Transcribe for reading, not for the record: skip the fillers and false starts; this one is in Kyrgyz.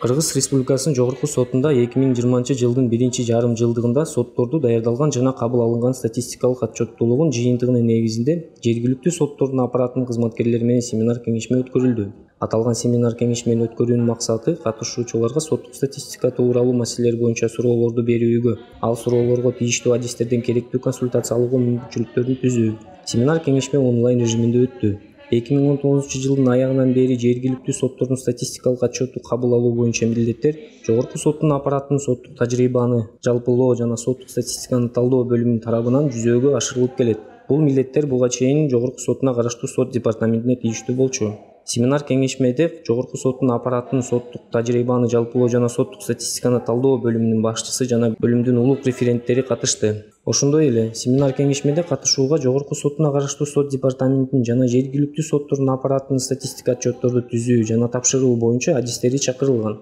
Кыргыз Республикасынын Жогорку сотунда 2020 жылдын 1-жарым-жылдыгында сотторду даярдалган жана кабыл алынган статистикалык отчеттуулугун жыйынтыгынын негизинде жергиликтүү соттордун аппаратынын кызматкерлери менен семинар-кеңешме өткөрүлдү. Аталган семинар-кеңешмени өткөрүүнүн максаты катышуучуларга соттук статистика тууралуу маселелер боюнча суроолорду берүүгө, ал суроолорго тийиштүү адистерден керектүү консультация алууга мүмкүнчүлүктөрдү түзүү. Семинар-кеңешме онлайн режиминде өттү. 2019 жылдын аягынан бери жергиликтүү соттордун статистикалык отчетту кабыл алуу боюнча милдеттер Жогорку соттун аппаратынын соттук тажрыйбаны жалпылоо жана соттук статистиканы талдоо бөлүмүнүн тарабынан жүзөгө ашырылып келет. Бул милдеттер буга чейин Жогорку сотуна караштуу сот департаментине тийиштүү болчу. Семинар-кеңешмеде Жогорку соттун аппаратынын соттук тажрыйбаны жалпылоо жана соттук статистиканы талдоо бөлүмүнүн башчысы жана бөлүмдүн улук референттери катышты. Ошондой эле семинар-кеңешмеде катышууга Жогорку сотуна караштуу сот департаментинин жана жергиликтүү соттордун аппаратынын статистика отчетторду түзүү жана тапшыруу боюнча адистери чакырылган.